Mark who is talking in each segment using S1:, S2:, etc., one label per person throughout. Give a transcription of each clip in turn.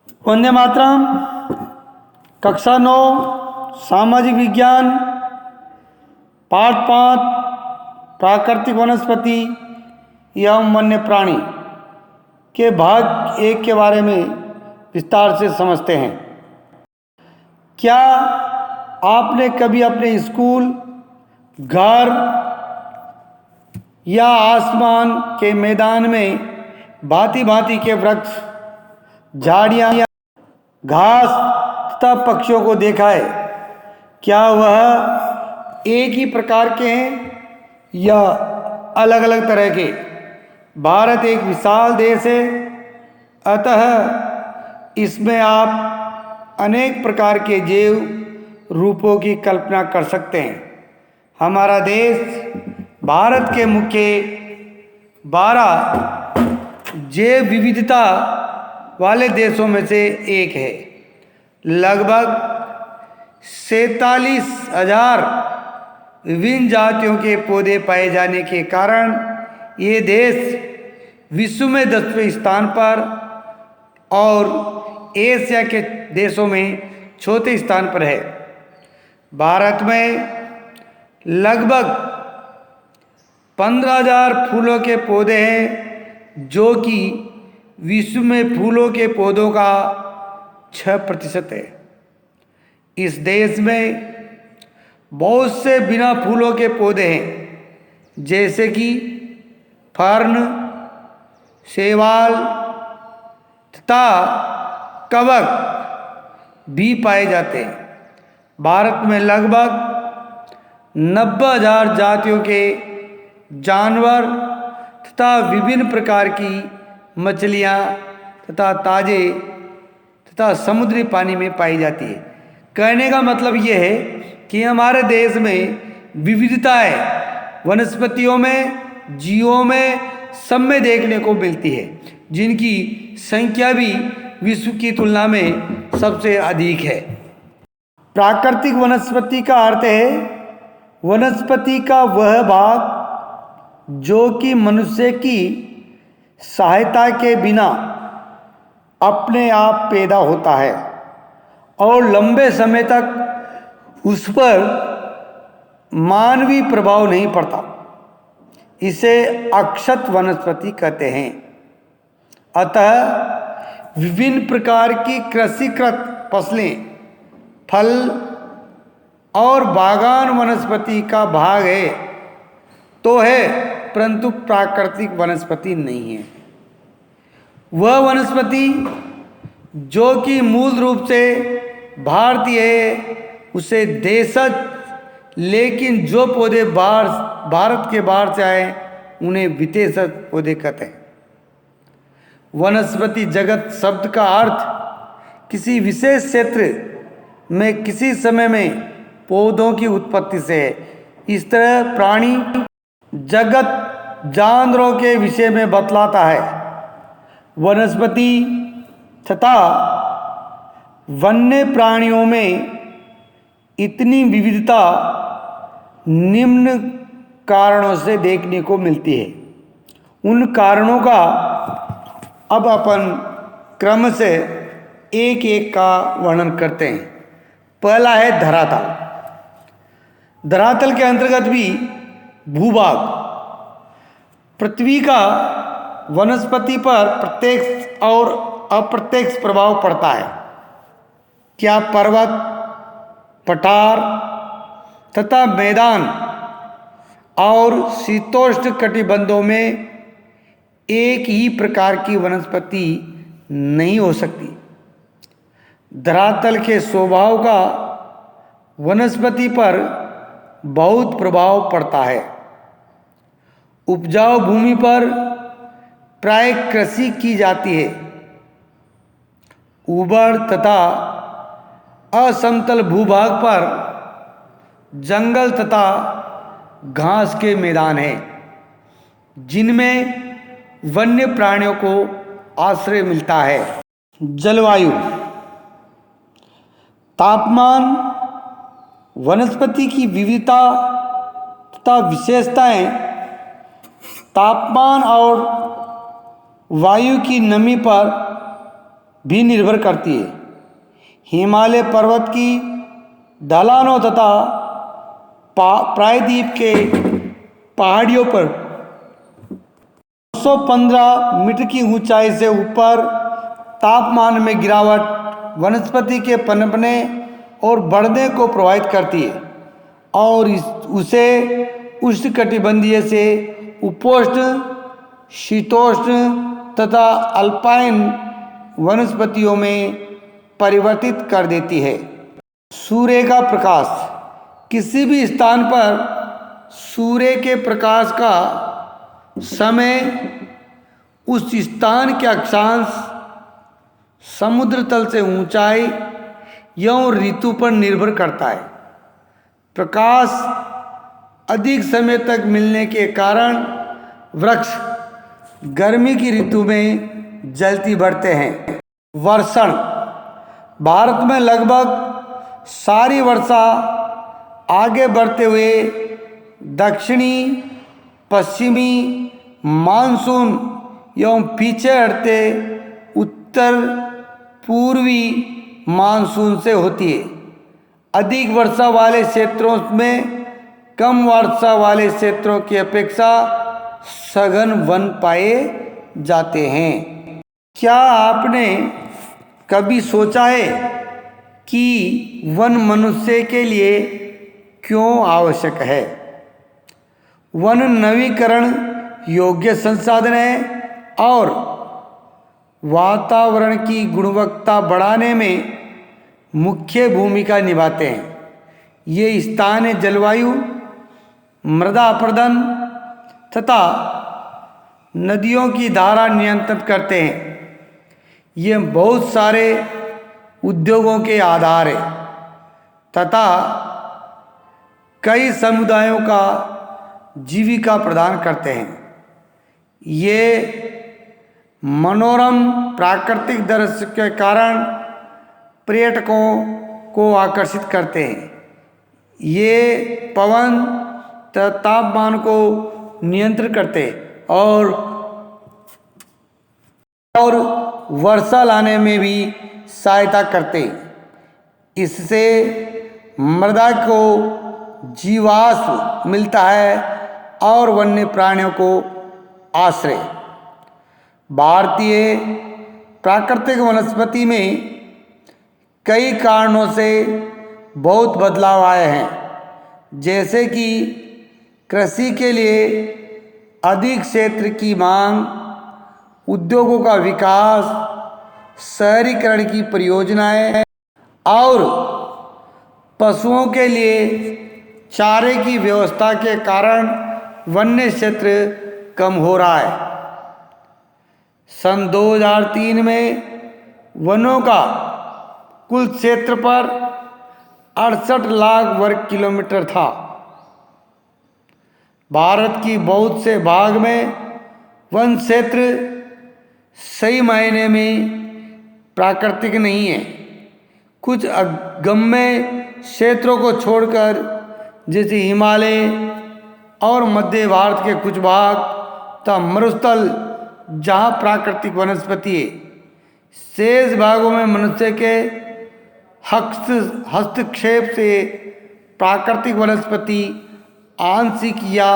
S1: वंदे मातरम। कक्षा 9 सामाजिक विज्ञान पाठ 5 प्राकृतिक वनस्पति एवं वन्य प्राणी के भाग 1 के बारे में विस्तार से समझते हैं। क्या आपने कभी अपने स्कूल, घर या आसमान के मैदान में भांति भांति के वृक्ष, झाड़ियाँ, घास तथा पक्षियों को देखा है? क्या वह एक ही प्रकार के हैं या अलग अलग तरह के? भारत एक विशाल देश है, अतः इसमें आप अनेक प्रकार के जैव रूपों की कल्पना कर सकते हैं। हमारा देश भारत के मुख्य 12 जैव विविधता वाले देशों में से एक है। लगभग 47,000 विभिन्न जातियों के पौधे पाए जाने के कारण ये देश विश्व में 10वें स्थान पर और एशिया के देशों में 4थे स्थान पर है। भारत में लगभग 15,000 फूलों के पौधे हैं, जो कि विश्व में फूलों के पौधों का 6% है। इस देश में बहुत से बिना फूलों के पौधे हैं, जैसे कि फर्न, शैवाल तथा कवक भी पाए जाते हैं। भारत में लगभग 90,000 जातियों के जानवर तथा विभिन्न प्रकार की मछलियाँ तथा ताजे तथा समुद्री पानी में पाई जाती है। कहने का मतलब ये है कि हमारे देश में विविधता है, वनस्पतियों में, जीवों में, सब में देखने को मिलती है, जिनकी संख्या भी विश्व की तुलना में सबसे अधिक है। प्राकृतिक वनस्पति का अर्थ है वनस्पति का वह भाग जो कि मनुष्य की सहायता के बिना अपने आप पैदा होता है और लंबे समय तक उस पर मानवीय प्रभाव नहीं पड़ता। इसे अक्षत वनस्पति कहते हैं। अतः विभिन्न प्रकार की कृषिकृत फसलें, फल और बागान वनस्पति का भाग है तो है, परंतु प्राकृतिक वनस्पति नहीं है। वह वनस्पति जो कि मूल रूप से भारतीय है उसे देशज, लेकिन जो पौधे भारत के बाहर से आए उन्हें विदेशज पौधे कहते हैं। वनस्पति जगत शब्द का अर्थ किसी विशेष क्षेत्र में किसी समय में पौधों की उत्पत्ति से है। इस तरह प्राणी जगत जानवरों के विषय में बतलाता है। वनस्पति तथा वन्य प्राणियों में इतनी विविधता निम्न कारणों से देखने को मिलती है। उन कारणों का अब अपन क्रम से एक एक का वर्णन करते हैं। पहला है धरातल। धरातल के अंतर्गत भी भूभाग, पृथ्वी का वनस्पति पर प्रत्यक्ष और अप्रत्यक्ष प्रभाव पड़ता है। क्या पर्वत, पठार तथा मैदान और शीतोष्ण कटिबंधों में एक ही प्रकार की वनस्पति नहीं हो सकती। धरातल के स्वभाव का वनस्पति पर बहुत प्रभाव पड़ता है। उपजाऊ भूमि पर प्राय कृषि की जाती है। उबड़ तथा असमतल भूभाग पर जंगल तथा घास के मैदान हैं, जिनमें वन्य प्राणियों को आश्रय मिलता है। जलवायु, तापमान, वनस्पति की विविधता तथा विशेषताएं तापमान और वायु की नमी पर भी निर्भर करती है। हिमालय पर्वत की ढलानों तथा प्रायद्वीप के पहाड़ियों पर 215 मीटर की ऊंचाई से ऊपर तापमान में गिरावट वनस्पति के पनपने और बढ़ने को प्रभावित करती है और उसे उष्णकटिबंधीय से उपोष्ण, शीतोष्ण तथा अल्पाइन वनस्पतियों में परिवर्तित कर देती है। सूर्य का प्रकाश। किसी भी स्थान पर सूर्य के प्रकाश का समय उस स्थान के अक्षांश, समुद्र तल से ऊंचाई एवं ऋतु पर निर्भर करता है। प्रकाश अधिक समय तक मिलने के कारण वृक्ष गर्मी की ऋतु में जल्दी बढ़ते हैं। वर्षण। भारत में लगभग सारी वर्षा आगे बढ़ते हुए दक्षिणी पश्चिमी मानसून एवं पीछे हटते उत्तर पूर्वी मानसून से होती है। अधिक वर्षा वाले क्षेत्रों में कम वर्षा वाले क्षेत्रों की अपेक्षा सघन वन पाए जाते हैं। क्या आपने कभी सोचा है कि वन मनुष्य के लिए क्यों आवश्यक है? वन नवीकरण योग्य संसाधन है और वातावरण की गुणवत्ता बढ़ाने में मुख्य भूमिका निभाते हैं। ये स्थानीय जलवायु, मृदा अपरदन तथा नदियों की धारा नियंत्रित करते हैं। ये बहुत सारे उद्योगों के आधार है तथा कई समुदायों का जीविका प्रदान करते हैं। ये मनोरम प्राकृतिक दृश्य के कारण पर्यटकों को आकर्षित करते हैं। ये पवन तथा तापमान को नियंत्रित करते और वर्षा लाने में भी सहायता करते। इससे मृदा को जीवाश्म मिलता है और वन्य प्राणियों को आश्रय। भारतीय प्राकृतिक वनस्पति में कई कारणों से बहुत बदलाव आए हैं, जैसे कि कृषि के लिए अधिक क्षेत्र की मांग, उद्योगों का विकास, शहरीकरण की परियोजनाएं और पशुओं के लिए चारे की व्यवस्था के कारण वन्य क्षेत्र कम हो रहा है। सन 2003 में वनों का कुल क्षेत्रफल 68 लाख वर्ग किलोमीटर था। भारत की बहुत से भाग में वन क्षेत्र सही मायने में प्राकृतिक नहीं है। कुछ अगम्य क्षेत्रों को छोड़कर, जैसे हिमालय और मध्य भारत के कुछ भाग तथा मरुस्थल जहाँ प्राकृतिक वनस्पति है, शेष भागों में मनुष्य के हस्तक्षेप से प्राकृतिक वनस्पति आंशिक या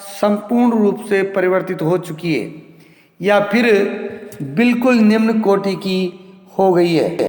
S1: संपूर्ण रूप से परिवर्तित हो चुकी है या फिर बिल्कुल निम्न कोटि की हो गई है।